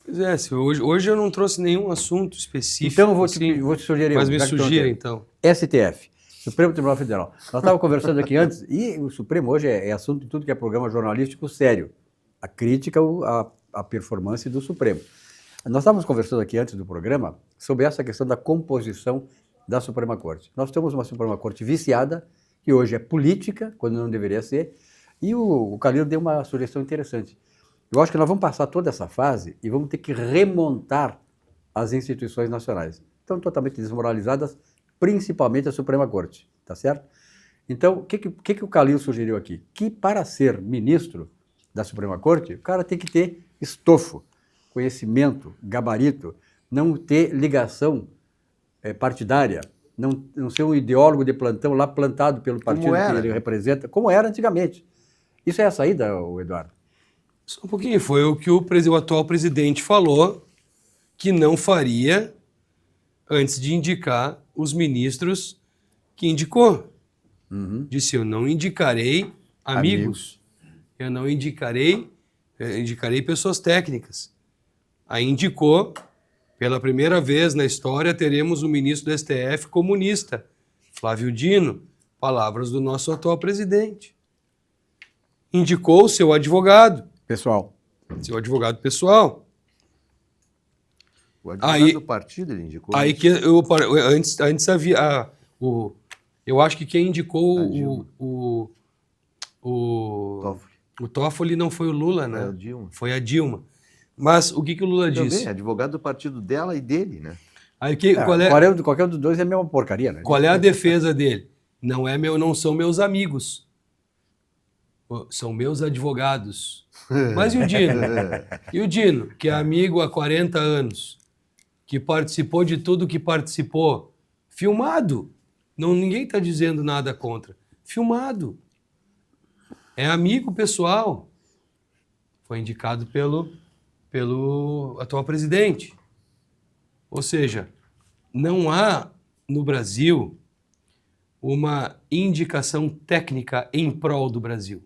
Pois é, hoje eu não trouxe nenhum assunto específico. Então eu vou te sugerir. Mas me sugira, então. STF, Supremo Tribunal Federal. Nós estávamos conversando aqui antes, e o Supremo hoje é assunto de tudo que é programa jornalístico sério. A crítica, a performance do Supremo. Nós estávamos conversando aqui antes do programa sobre essa questão da composição da Suprema Corte. Nós temos uma Suprema Corte viciada, que hoje é política, quando não deveria ser, e o Calil deu uma sugestão interessante. Eu acho que nós vamos passar toda essa fase e vamos ter que remontar as instituições nacionais. Estão totalmente desmoralizadas, principalmente a Suprema Corte, tá certo? Então, o que o Calil sugeriu aqui? Que para ser ministro da Suprema Corte, o cara tem que ter estofo, conhecimento, gabarito, não ter ligação partidária, não ser um ideólogo de plantão lá plantado pelo partido que ele representa, como era antigamente. Isso é a saída, Eduardo? Só um pouquinho. Foi o que o atual presidente falou que não faria antes de indicar os ministros que indicou. Uhum. Disse: eu não indicarei amigos. Eu não indicarei pessoas técnicas. Aí indicou. Pela primeira vez na história, teremos um ministro do STF comunista, Flávio Dino, palavras do nosso atual presidente. Indicou o seu advogado. Pessoal. Seu advogado pessoal. O advogado do partido ele indicou. Aí que antes havia eu acho que quem indicou o Toffoli não foi o Lula, né? Foi a Dilma. Mas o que o Lula disse? Também, advogado do partido dela e dele, né? Aí qualquer um dos dois é a mesma porcaria, né? Qual é a defesa dele? Não são meus amigos. São meus advogados. Mas e o Dino? E o Dino, que é amigo há 40 anos, que participou de tudo que participou, filmado. Ninguém está dizendo nada contra. Filmado. É amigo pessoal. Foi indicado pelo atual presidente. Ou seja, não há no Brasil uma indicação técnica em prol do Brasil.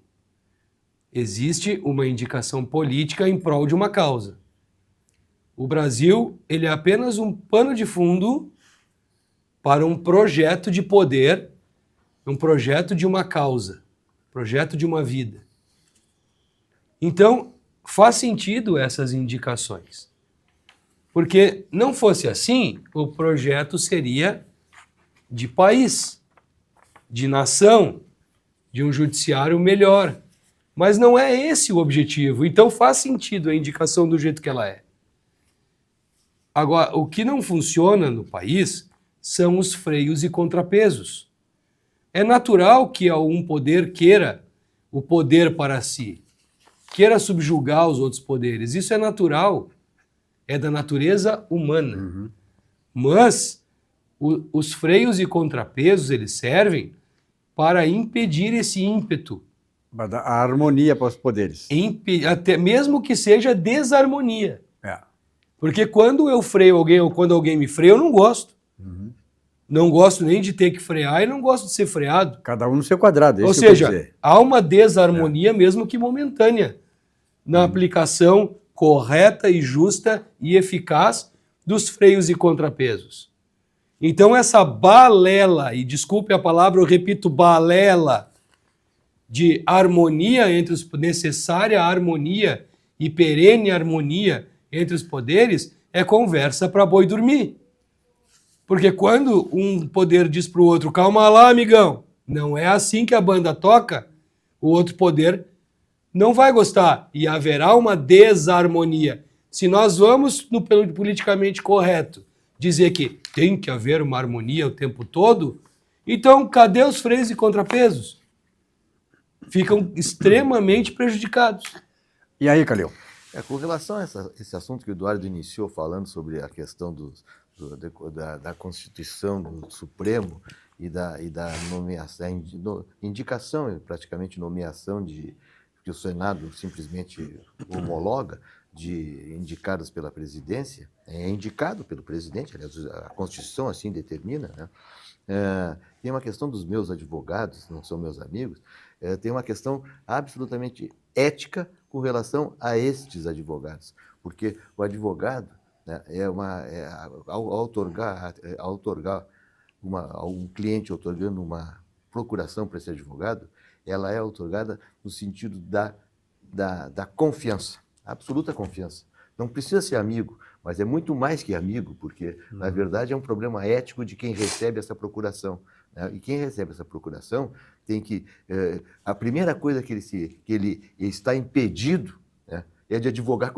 Existe uma indicação política em prol de uma causa. O Brasil, ele é apenas um pano de fundo para um projeto de poder, um projeto de uma causa, projeto de uma vida. Então, faz sentido essas indicações. Porque não fosse assim, o projeto seria de país, de nação, de um judiciário melhor. Mas não é esse o objetivo. Então faz sentido a indicação do jeito que ela é. Agora, o que não funciona no país são os freios e contrapesos. É natural que algum poder queira o poder para si, queira subjugar os outros poderes. Isso é natural, é da natureza humana. Mas os freios e contrapesos, eles servem para impedir esse ímpeto. Para dar a harmonia para os poderes. Até mesmo que seja desarmonia. É. Porque quando eu freio alguém ou quando alguém me freia, eu não gosto. Não gosto nem de ter que frear e não gosto de ser freado. Cada um no seu quadrado. Ou seja, há uma desarmonia, mesmo que momentânea, na aplicação correta e justa e eficaz dos freios e contrapesos. Então essa balela, e desculpe a palavra, eu repito, balela, de harmonia entre os necessária harmonia e perene harmonia entre os poderes, é conversa para boi dormir. Porque quando um poder diz para o outro, calma lá, amigão, não é assim que a banda toca, o outro poder não vai gostar e haverá uma desarmonia. Se nós vamos no politicamente correto dizer que tem que haver uma harmonia o tempo todo, então cadê os freios e contrapesos? Ficam extremamente prejudicados. E aí, Calil? Com relação a esse assunto que o Eduardo iniciou falando sobre a questão da Constituição do Supremo e da nomeação, indicação, praticamente nomeação que o Senado simplesmente homologa, de indicados pela presidência, é indicado pelo presidente, aliás, a Constituição assim determina, né? Tem uma questão dos meus advogados, não são meus amigos, tem uma questão absolutamente ética com relação a estes advogados, porque o advogado, né, ao outorgar um cliente outorgando uma procuração para esse advogado, ela é outorgada no sentido da confiança, absoluta confiança. Não precisa ser amigo, mas é muito mais que amigo, porque, na verdade, é um problema ético de quem recebe essa procuração. Né? E quem recebe essa procuração tem que... a primeira coisa que ele está impedido, né, é de advogar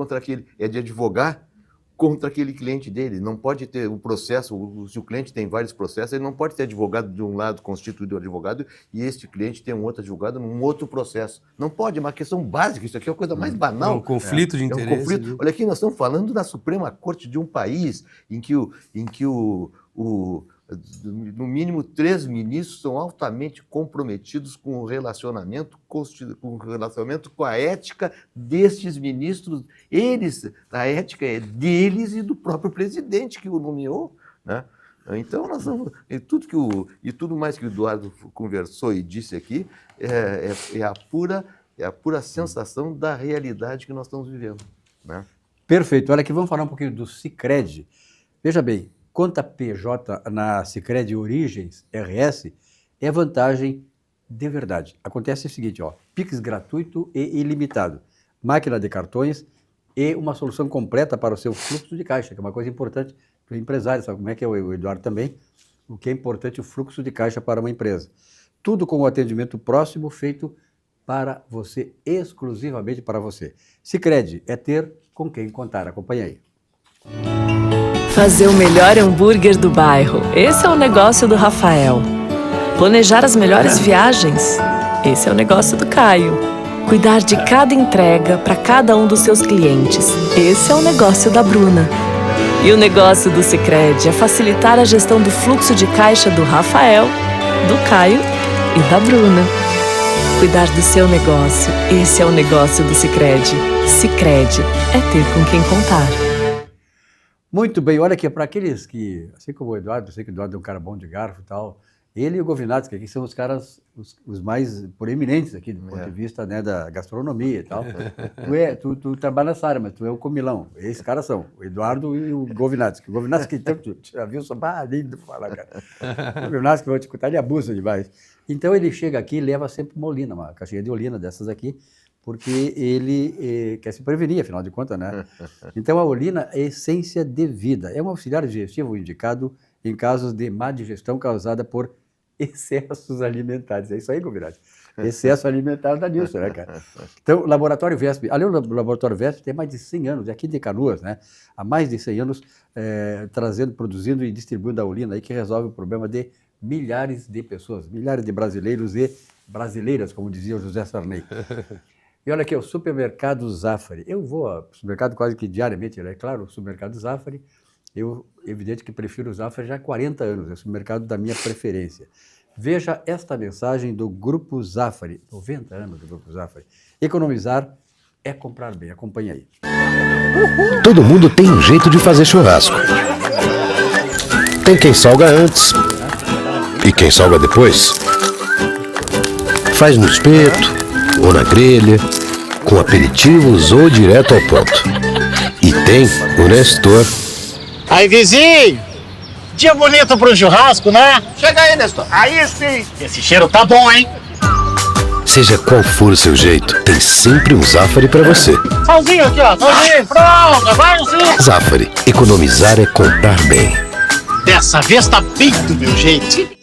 contra aquele cliente dele. Não pode ter um processo, se o cliente tem vários processos, ele não pode ter advogado de um lado, constituído um advogado, e este cliente tem um outro advogado num outro processo. Não pode, é uma questão básica, isso aqui é a coisa mais banal. É um conflito de interesse. É um conflito. Olha aqui, nós estamos falando da Suprema Corte de um país em que no mínimo 3 ministros são altamente comprometidos com o relacionamento com a ética destes ministros. A ética é deles e do próprio presidente que o nomeou, né? Então, nós vamos, tudo mais que o Eduardo conversou e disse aqui é a pura sensação da realidade que nós estamos vivendo, né? Perfeito. Olha aqui, vamos falar um pouquinho do Sicredi. Veja bem, conta PJ na Sicredi Origens RS é vantagem de verdade. Acontece o seguinte, Pix gratuito e ilimitado, máquina de cartões e uma solução completa para o seu fluxo de caixa, que é uma coisa importante para o empresário, sabe como é que é o Eduardo também? O que é importante, o fluxo de caixa para uma empresa. Tudo com o atendimento próximo, feito para você, exclusivamente para você. Sicredi é ter com quem contar. Acompanha aí. Fazer o melhor hambúrguer do bairro. Esse é o negócio do Rafael. Planejar as melhores viagens. Esse é o negócio do Caio. Cuidar de cada entrega para cada um dos seus clientes. Esse é o negócio da Bruna. E o negócio do Sicredi é facilitar a gestão do fluxo de caixa do Rafael, do Caio e da Bruna. Cuidar do seu negócio. Esse é o negócio do Sicredi. Sicredi é ter com quem contar. Muito bem, olha aqui, para aqueles que, assim como o Eduardo, eu sei que o Eduardo é um cara bom de garfo e tal, Ele e o Govinatsky, que são os caras, os mais proeminentes aqui, do ponto de vista, né, da gastronomia e tal. Tu trabalha nessa área, mas tu é o comilão. Esses caras são, o Eduardo e o Govinatsky. O Govinatsky, então, tu já viu só, lindo falar, cara. O Govinatsky, vou te contar, ele abusa demais. Então, ele chega aqui e leva sempre uma olina, uma caixinha de olina dessas aqui, porque ele quer se prevenir, afinal de contas, né? Então, a olina é essência de vida. É um auxiliar digestivo indicado em casos de má digestão causada por excessos alimentares. É isso aí, Govinatsky. Excesso alimentar da Nilson, né, cara? Então, o Laboratório Vesp, ali o Laboratório Vesp tem mais de 100 anos, é aqui de Canoas, né? Há mais de 100 anos, produzindo e distribuindo a olina aí, que resolve o problema de milhares de pessoas, milhares de brasileiros e brasileiras, como dizia o José Sarney. E olha aqui, o supermercado Zafari. Eu vou ao supermercado quase que diariamente, é claro, o supermercado Zafari. Eu, evidente que prefiro o Zafari já há 40 anos, é o supermercado da minha preferência. Veja esta mensagem do Grupo Zafari, 90 anos do Grupo Zafari. Economizar é comprar bem, acompanha aí. Todo mundo tem um jeito de fazer churrasco. Tem quem salga antes e quem salga depois. Faz no espeto ou na grelha, com aperitivos ou direto ao ponto. E tem o Nestor. Aí, vizinho! Dia bonito pro churrasco, né? Chega aí, Nestor. Aí sim! Esse cheiro tá bom, hein? Seja qual for o seu jeito, tem sempre um Zafari pra você. Salzinho aqui, ó. Salzinho, pronto, vai sim! Zafari, economizar é comprar bem. Dessa vez tá bem do meu jeito.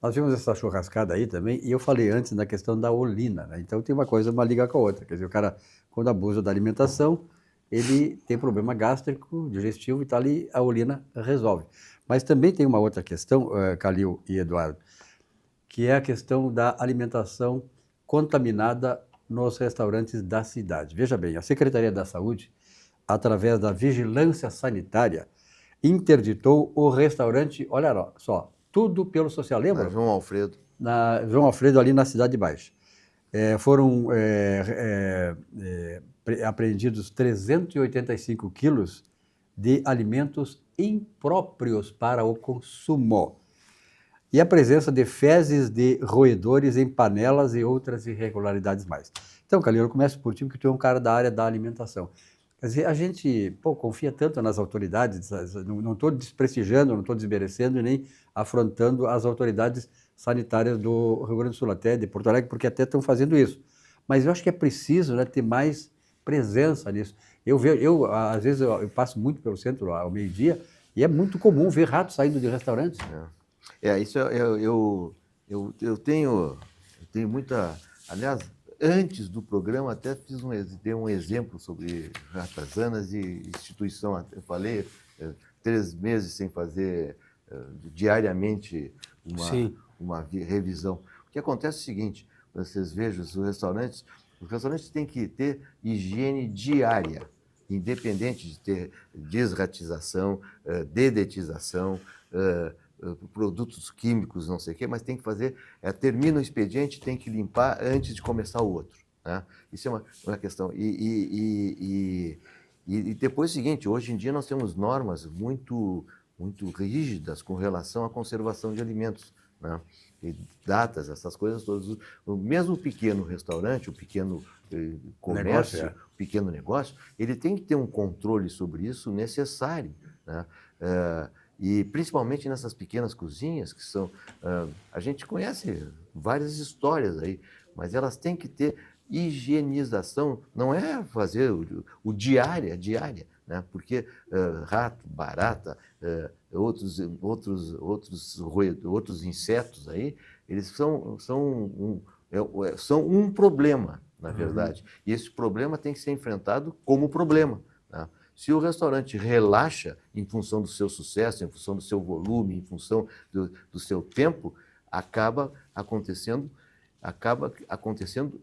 Nós vimos essa churrascada aí também, e eu falei antes da questão da olina, né? Então tem uma coisa, uma liga com a outra. Quer dizer, o cara, quando abusa da alimentação, ele tem problema gástrico, digestivo, e tá ali, a olina resolve. Mas também tem uma outra questão, Calil e Eduardo, que é a questão da alimentação contaminada nos restaurantes da cidade. Veja bem, a Secretaria da Saúde, através da Vigilância Sanitária, interditou o restaurante, olha só, Tudo pelo Social, lembra? João Alfredo. João Alfredo, ali na Cidade Baixa. Foram apreendidos 385 quilos de alimentos impróprios para o consumo. E a presença de fezes de roedores em panelas e outras irregularidades mais. Então, Calil, eu começo por ti, porque tu é um cara da área da alimentação. Quer dizer, a gente confia tanto nas autoridades, não estou desprestigiando, não estou desmerecendo, nem afrontando as autoridades sanitárias do Rio Grande do Sul, até de Porto Alegre, porque até estão fazendo isso. Mas eu acho que é preciso, né, ter mais presença nisso. Às vezes, eu passo muito pelo centro ao meio-dia e é muito comum ver ratos saindo de restaurantes. Isso eu tenho muita... Aliás, antes do programa, até dei um exemplo sobre ratazanas e instituição. Eu falei 3 meses sem fazer diariamente uma revisão. O que acontece é o seguinte, vocês vejam, os restaurantes têm que ter higiene diária, independente de ter desratização, dedetização, produtos químicos, não sei o quê, mas tem que fazer, termina o expediente, tem que limpar antes de começar o outro. Né? Isso é uma questão. E depois é o seguinte, hoje em dia nós temos normas muito rígidas com relação à conservação de alimentos, né? E datas, essas coisas todas. Mesmo o pequeno restaurante, o pequeno comércio, o pequeno negócio, ele tem que ter um controle sobre isso necessário, né? E principalmente nessas pequenas cozinhas, que são... a gente conhece várias histórias aí, mas elas têm que ter higienização, não é fazer o diária, né? Porque rato, barata, outros insetos aí, eles são um problema, na verdade. E esse problema tem que ser enfrentado como problema, né? Se o restaurante relaxa em função do seu sucesso, em função do seu volume, em função do seu tempo, acaba acontecendo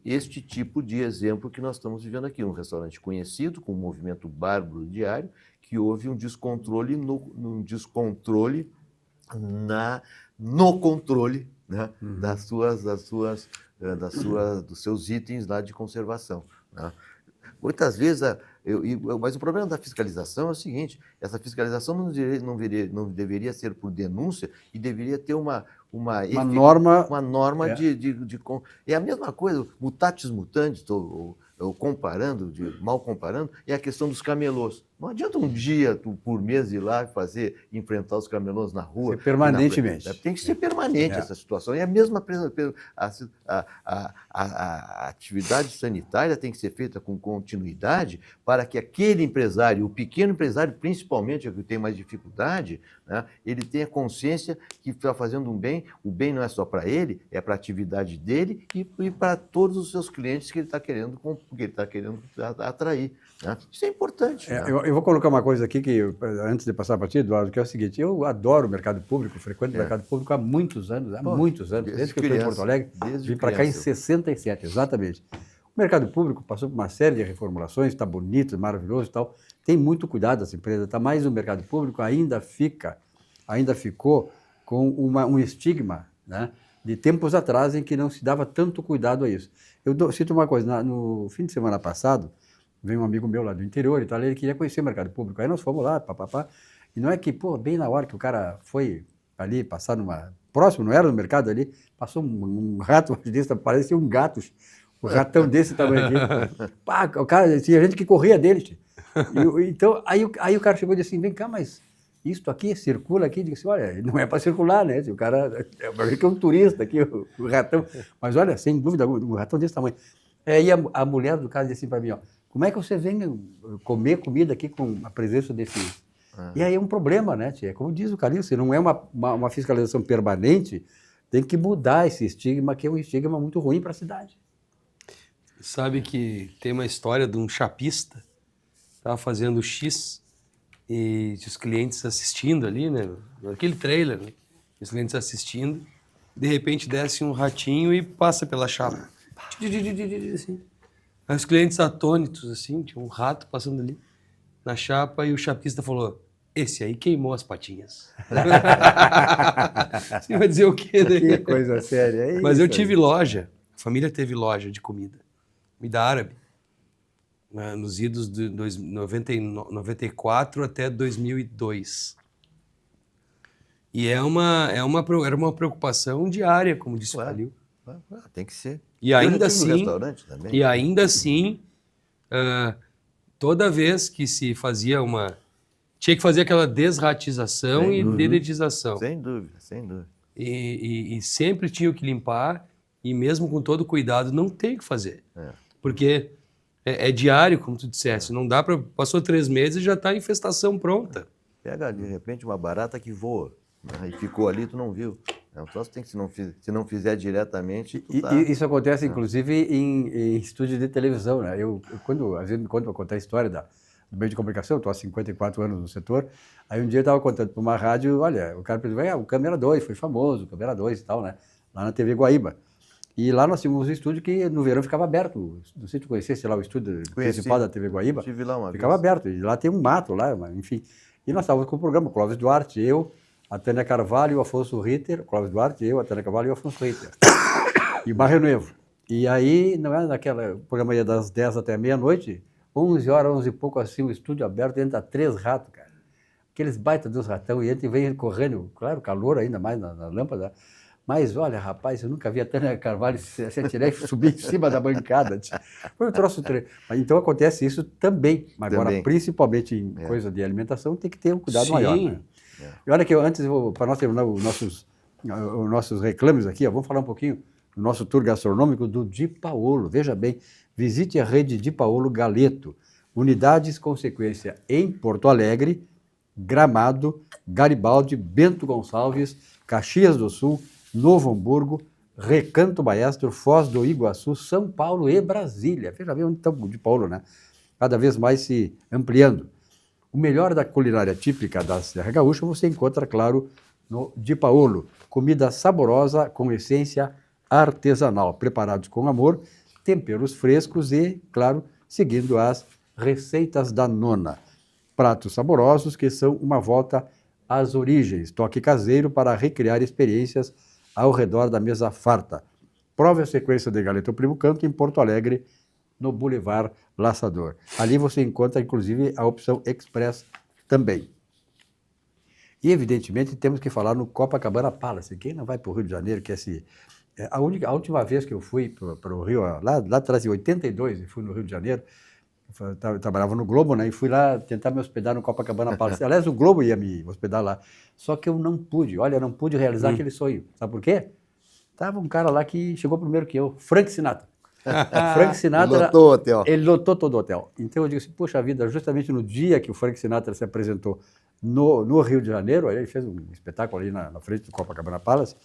este tipo de exemplo que nós estamos vivendo aqui. Um restaurante conhecido, com um movimento bárbaro diário, que houve um descontrole no controle, né, dos seus itens lá de conservação, né? Muitas vezes, mas o problema da fiscalização é o seguinte, essa fiscalização não deveria ser por denúncia e deveria ter uma uma norma É a mesma coisa, mutatis mutandis, estou comparando, mal comparando, é a questão dos camelôs. Não adianta um dia por mês ir lá e enfrentar os camelôs na rua. Permanentemente. Tem que ser permanente essa situação. E a mesma a atividade sanitária tem que ser feita com continuidade para que aquele empresário, o pequeno empresário, principalmente, o que tem mais dificuldade, né, ele tenha consciência que está fazendo um bem. O bem não é só para ele, é para a atividade dele e para todos os seus clientes que ele está querendo atrair. Né? Isso é importante. Né? Eu vou colocar uma coisa aqui, antes de passar para ti, Eduardo, que é o seguinte: eu adoro o mercado público, frequento o mercado público há muitos anos, desde que eu estou em Porto Alegre, vim para cá em 67, exatamente. O mercado público passou por uma série de reformulações, está bonito, maravilhoso e tal, tem muito cuidado essa empresa, tá? Mas o mercado público ainda ficou com um estigma, né, de tempos atrás em que não se dava tanto cuidado a isso. Eu cito uma coisa, no fim de semana passado, veio um amigo meu lá do interior e tal, ele queria conhecer o mercado público, aí nós fomos lá, papapá, e não é que, bem na hora que o cara foi ali passar próximo, não era no mercado ali, passou um rato desse, parecia um gato, um ratão desse tamanho aqui. Pá, o cara, tinha gente que corria dele. Então, aí o cara chegou e disse assim: vem cá, mas isto aqui circula aqui? Eu disse: olha, não é para circular, né? O cara é um turista aqui, o ratão. Mas olha, sem dúvida, um ratão desse tamanho. E a mulher do cara disse assim para mim: ó, como é que você vem comer comida aqui com a presença desse... E aí é um problema, né, tia? Como diz o Calil, se não é uma fiscalização permanente, tem que mudar esse estigma, que é um estigma muito ruim para a cidade. Sabe que tem uma história de um chapista, estava fazendo X e os clientes assistindo ali, né, aquele trailer, né, os clientes assistindo, de repente desce um ratinho e passa pela chapa. Assim. Aí os clientes atônitos, assim, tinha um rato passando ali na chapa e o chapista falou: esse aí queimou as patinhas. Você vai dizer o quê daí? Que coisa séria. Mas eu tive loja, a família teve loja de comida árabe, nos idos de 94 até 2002. E era uma preocupação diária, como disse o Calil. Tem que ser. E ainda assim, toda vez que se fazia tinha que fazer aquela desratização e dedetização. Sem dúvida, sem dúvida. E sempre tinha que limpar, e mesmo com todo cuidado, não tem o que fazer. Porque é diário, como tu disseste, não dá para... Passou 3 meses e já está a infestação pronta. Pega, de repente, uma barata que voa, né, e ficou ali, tu não viu. Então, se não fizer diretamente... Isso acontece, inclusive, em estúdio de televisão, né? Quando às vezes me conta para contar a história do meio de comunicação, estou há 54 anos no setor, aí um dia eu estava contando para uma rádio, olha, o cara pensou: o Câmera 2 foi famoso, o Câmera 2 e tal, né? Lá na TV Guaíba. E lá nós tínhamos um estúdio que no verão ficava aberto. Não sei se tu conhecesse lá o estúdio principal da TV Guaíba. Estive lá uma ficava vez. Aberto. E lá tem um mato, lá, enfim. E nós estávamos com o programa, Clóvis Duarte, eu, a Tânia Carvalho e o Afonso Ritter. Clóvis Duarte, eu, a Tânia Carvalho e o Afonso Ritter. E Barra Novo. E aí, não era o programa ia das 10 até meia-noite, 11 horas, 11 e pouco, assim, o estúdio aberto, entra 3 ratos, cara. Aqueles baitas dos ratão, e entra e vem correndo, claro, calor ainda mais na lâmpada. Mas, olha, rapaz, eu nunca vi a Tânia Carvalho se atirar e subir em cima da bancada. Foi um troço... Então, acontece isso também. Mas agora, principalmente em coisa de alimentação, tem que ter um cuidado maior. Né? E olha que para nós terminar os nossos reclames aqui, vamos falar um pouquinho do nosso tour gastronômico do Di Paolo. Veja bem, visite a rede Di Paolo Galeto. Unidades com sequência em Porto Alegre, Gramado, Garibaldi, Bento Gonçalves, Caxias do Sul, Novo Hamburgo, Recanto Baiestro, Foz do Iguaçu, São Paulo e Brasília. Veja bem onde está o Di Paolo, né? Cada vez mais se ampliando. O melhor da culinária típica da Serra Gaúcha você encontra, claro, no Di Paolo. Comida saborosa com essência artesanal, preparados com amor, temperos frescos e, claro, seguindo as receitas da nona. Pratos saborosos que são uma volta às origens. Toque caseiro para recriar experiências ao redor da mesa farta. Prove a sequência de Galeto Primo Canto em Porto Alegre, no Boulevard Laçador. Ali você encontra, inclusive, a opção Express também. E, evidentemente, temos que falar no Copacabana Palace. Quem não vai para o Rio de Janeiro, que a última vez que eu fui para o Rio, lá atrás, em 82, eu fui no Rio de Janeiro, eu trabalhava no Globo, né? E fui lá tentar me hospedar no Copacabana Palace. Aliás, o Globo ia me hospedar lá. Só que eu não pude realizar aquele sonho. Sabe por quê? Tava um cara lá que chegou primeiro que eu, Frank Sinatra. Frank Sinatra... Ele lotou o hotel. Ele lotou todo o hotel. Então eu digo assim, poxa vida, justamente no dia que o Frank Sinatra se apresentou no Rio de Janeiro, aí ele fez um espetáculo ali na frente do Copacabana Palace,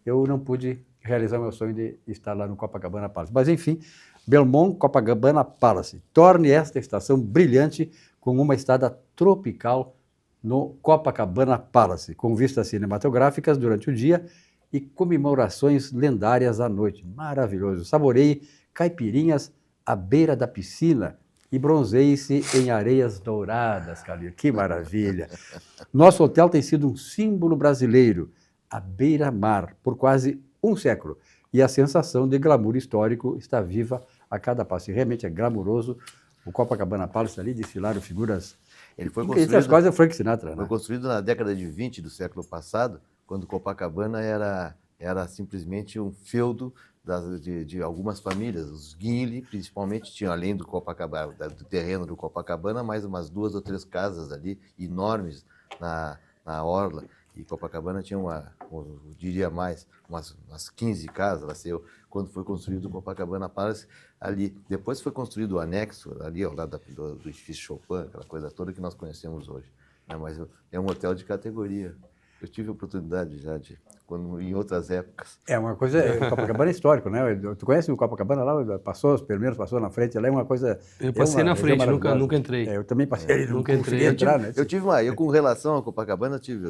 eu não pude realizar meu sonho de estar lá no Copacabana Palace. Mas, enfim, Belmont Copacabana Palace. Torne esta estação brilhante com uma estada tropical no Copacabana Palace, com vistas cinematográficas durante o dia e comemorações lendárias à noite. Maravilhoso. Saboreie caipirinhas à beira da piscina e bronzeie-se em areias douradas, Calil. Que maravilha. Nosso hotel tem sido um símbolo brasileiro, à beira-mar, por quase um século. E a sensação de glamour histórico está viva a cada passo. E realmente é glamuroso. O Copacabana Palace ali desfilaram figuras... Ele foi construído... As coisas é o Frank Sinatra, né? Foi construído na década de 20 do século passado, quando Copacabana era simplesmente um feudo de algumas famílias. Os Guinle, principalmente, tinham, além do Copacabana, do terreno do Copacabana, mais umas 2 ou 3 casas ali, enormes, na orla. E Copacabana tinha eu diria mais, umas 15 casas, nasceu quando foi construído o Copacabana Palace ali. Depois foi construído o anexo, ali ao lado do edifício Chopin, aquela coisa toda que nós conhecemos hoje. Mas é um hotel de categoria. Eu tive a oportunidade já em outras épocas. É uma coisa, o Copacabana é histórico, né? Tu conhece o Copacabana lá? Passou na frente, lá é uma coisa... Eu passei na frente, nunca entrei. Eu também passei, nunca entrei. Entrar, né? Eu com relação ao Copacabana, tive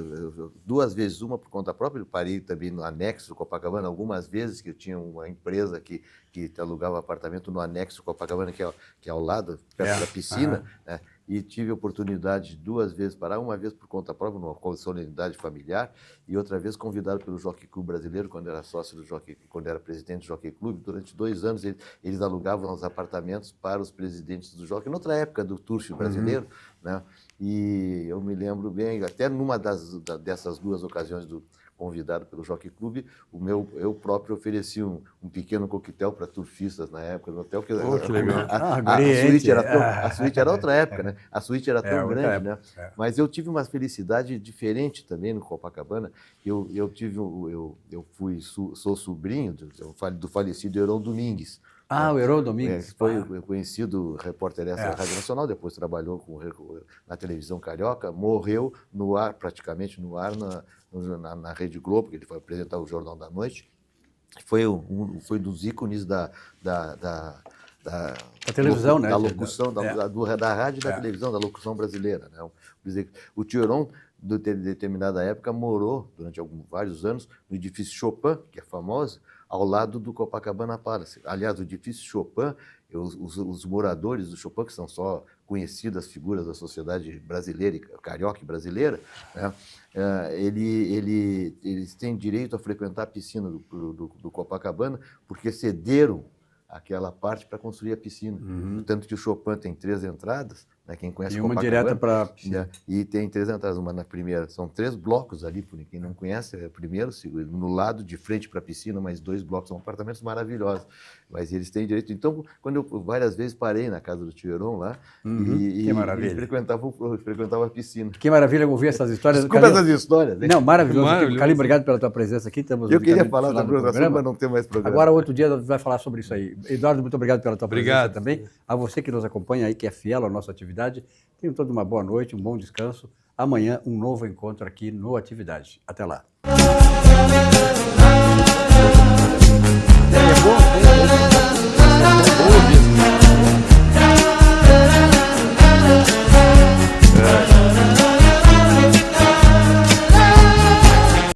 2 vezes, uma por conta própria, eu parei também no anexo do Copacabana algumas vezes, que eu tinha uma empresa que alugava apartamento no anexo do Copacabana, que é ao lado, perto da piscina, né? E tive a oportunidade 2 vezes parar, uma vez por conta própria, numa solenidade familiar, e outra vez convidado pelo Jockey Club brasileiro, quando era sócio do quando era presidente do Jockey Club. Durante 2 anos eles alugavam os apartamentos para os presidentes do Jockey, noutra época do Turcho brasileiro, né? E eu me lembro bem, até numa dessas 2 ocasiões convidado pelo Jockey Club, eu próprio ofereci um pequeno coquetel para turfistas na época no hotel. Que legal. A suíte era outra época, né? A suíte era tão grande, né? Mas eu tive uma felicidade diferente também no Copacabana. Eu sou sobrinho do falecido Heron Domingues. O Heron Domingues. Foi conhecido repórter da Rádio Nacional, depois trabalhou na televisão carioca, morreu praticamente no ar, na Rede Globo, que ele foi apresentar o Jornal da Noite. Foi dos ícones da televisão, da né? Locução, da rádio e da televisão, da locução brasileira, né? O tio Heron, de determinada época, morou durante vários anos no edifício Chopin, que é famoso, ao lado do Copacabana Palace. Aliás, o edifício Chopin, os moradores do Chopin, que são só conhecidas figuras da sociedade brasileira, carioca e brasileira, né? Eles têm direito a frequentar a piscina do Copacabana, porque cederam aquela parte para construir a piscina. Tanto que o Chopin tem 3 entradas, né? Quem conhece e uma Copacabana, direta para a piscina. Né? E tem 3 entradas, uma na primeira. São 3 blocos ali, por quem não conhece, é o primeiro, segundo, no lado de frente para a piscina, mais 2 blocos, são apartamentos maravilhosos. Mas eles têm direito. Então, quando eu várias vezes parei na casa do tio Heron lá, e frequentava a piscina. Que maravilha ouvir essas histórias. Desculpa essas histórias. Não, maravilhoso. Calil, obrigado pela tua presença aqui. Eu queria falar da programação, mas não tem mais programa. Agora, outro dia, vai falar sobre isso aí. Eduardo, muito obrigado pela tua presença também. A você que nos acompanha aí, que é fiel à nossa atividade. Tenham toda uma boa noite, um bom descanso. Amanhã, um novo encontro aqui no Atividade. Até lá.